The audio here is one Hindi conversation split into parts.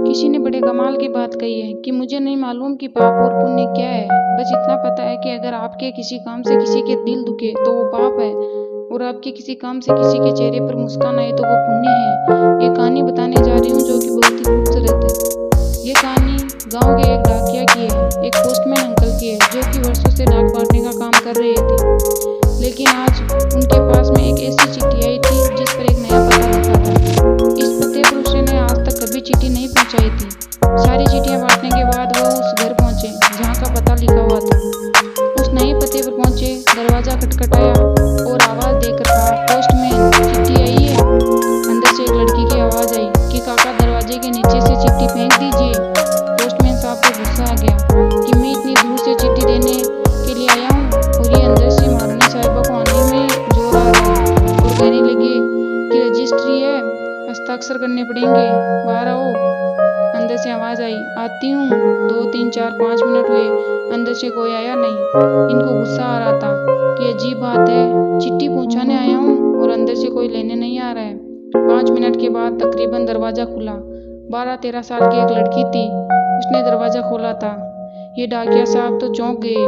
किसी ने बड़े कमाल की बात कही है कि मुझे नहीं मालूम कि पाप और पुण्य क्या है, बस इतना पता है कि अगर आपके किसी काम से किसी के दिल दुखे तो वो पाप है, और आपके किसी काम से किसी के चेहरे पर मुस्कान आए तो वो पुण्य है। ये कहानी बताने जा रही हूँ जो कि बहुत ही खूबसूरत है। ये कहानी गांव के एक डाकिया की है, एक पोस्टमैन अंकल की है जो कि वर्षों से डाक बांटने का काम कर रहे थे। लेकिन आज उनके पास में एक ऐसी चिट्ठी आई थी जिस पर एक नया पता लिखा था। इस पते पर उसने आज तक कभी चिट्ठी नहीं पहुंचाई थी। सारी चिट्ठियां बांटने के बाद वो उस घर पहुंचे जहां का पता लिखा हुआ था। उस नए पते पर पहुंचे, दरवाजा खटखटाया और आवाज देकर कहा, पोस्टमैन, चिट्ठी आई है। अंदर से एक लड़की की आवाज आई कि काका दरवाजे के नीचे से चिट्ठी फेंक दीजिए। पोस्टमैन साहब को गुस्सा आ गया कि मैं इतनी दूर से चिट्ठी देने के लिए आया हूँ और ये अंदर से महारानी साहिबा को आने में जोर आ रहा है, और कहने लगे कि रजिस्ट्री है, हस्ताक्षर करने पड़ेंगे, बाहर आओ। अंदर से आवाज आई, आती हूँ। 2 3 4 5 मिनट हुए, अंदर से कोई आया नहीं। इनको गुस्सा आ रहा था कि अजीब बात है, चिट्ठी पहुंचाने आया हूँ और अंदर से कोई लेने नहीं आ रहा है। 5 मिनट के बाद तकरीबन दरवाजा खुला। 12-13 साल की एक लड़की थी, उसने दरवाजा खोला था। ये डाकिया साहब तो चौंक गए।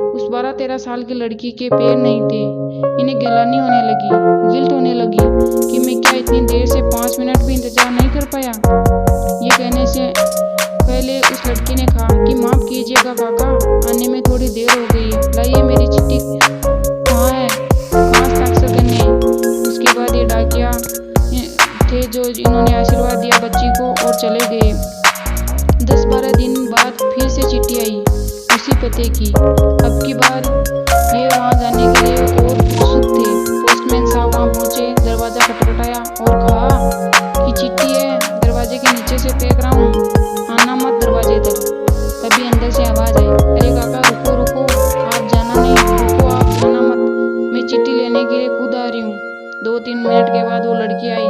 उस 12-13 साल की लड़की के पैर नहीं थे। इन्हें गिलानी होने लगी, गिल्ट होने लगी कि मैं क्या इतनी देर से 5 मिनट भी इंतजार नहीं कर पाया। ये कहने से पहले उस लड़की ने कहा कि माफ कीजिएगा काका, आने में थोड़ी देर हो गई है, लाइए मेरी चिट्ठी कहाँ है, कहाँ हस्ताक्षर करने। उसके बाद ये डाकिया थे जो इन्होंने आशीर्वाद दिया बच्ची को और चले गए। 10-12 दिन बाद फिर से चिट्ठी आई उसी पते की। अब की बार ये वहाँ जाने के लिए और उत्सुक थे। पोस्टमैन साहब वहाँ पहुंचे, दरवाजा खटखटाया और कहा कि चिट्ठी है, दरवाजे के नीचे से फेंक रहा हूँ, आना मत दरवाजे तक। तभी अंदर से आवाज आई, अरे काका रुको रुको, आप जाना नहीं, रुको आप जाना मत, मैं चिट्ठी लेने के लिए खुद आ रही हूँ। 2-3 मिनट के बाद वो लड़की आई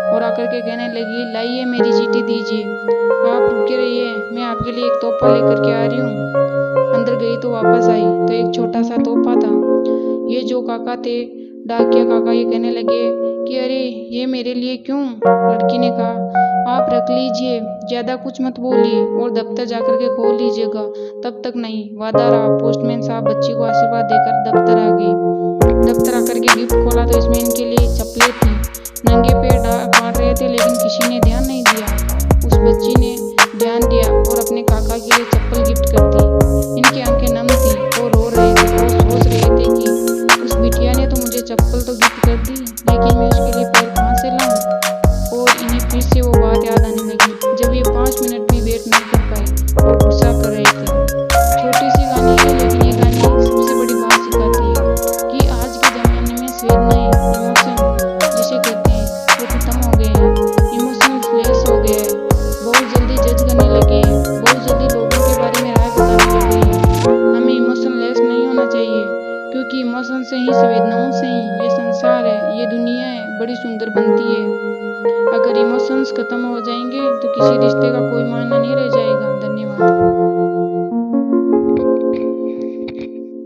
और आकर के कहने लगी, लाइए मेरी चिट्ठी दीजिए, आप रुके रहिए, मैं आपके लिए एक तोहफा लेकर के आ रही हूँ। अंदर गई तो वापस आई तो एक छोटा सा तोहफा था। ये जो काका थे, डाकिया काका, ये कहने लगे कि अरे ये मेरे लिए क्यों। लड़की ने कहा, आप रख लीजिए, ज्यादा कुछ मत बोलिए और दफ्तर जाकर के खोल लीजिएगा, तब तक नहीं, वादा रहा। पोस्टमैन साहब बच्ची को आशीर्वाद देकर दफ्तर आ गए। दफ्तर आकर के गिफ्ट खोला तो इसमें इनके लिए चप्पलें थी। नंगे पैर डाक बांट रहे थे लेकिन किसी ने ध्यान नहीं दिया। उस बच्ची ने ध्यान दिया और अपने काका के लिए चप्पल गिफ्ट कर दी। इनकी आंखें नम थी और रो रहे थे और सोच रहे थे कि उस बिटिया ने तो मुझे चप्पल तो गिफ्ट कर दी, लेकिन मैं उसके लिए पैर कहाँ से लाऊं। और इन्हें फिर से वो बात याद आने लगी जब ये 5 मिनट भी वेट नहीं कर पाई और गुस्सा कर रहे थे। छोटी सी कहानी है लेकिन ये कहानी सबसे बड़ी बात सिखाती है कि आज के ज़माने में संवेदनाएं, इमोशन जिसे कहते हैं, वो खत्म हो गए हैं। इमोशनल फ्लैश हो गया है, बहुत जल्दी जज करने लगे हैं, बहुत जल्दी लोगों के बारे में राय बताने लगे हैं। हमें इमोशनलेस नहीं होना चाहिए, क्योंकि इमोशन से ही, संवेदनाओं से ही ये संसार है, ये दुनिया है, बड़ी सुंदर बनती है। अगर इमोशंस खत्म हो जाएंगे तो किसी रिश्ते का कोई मायना नहीं रह जाएगा। धन्यवाद।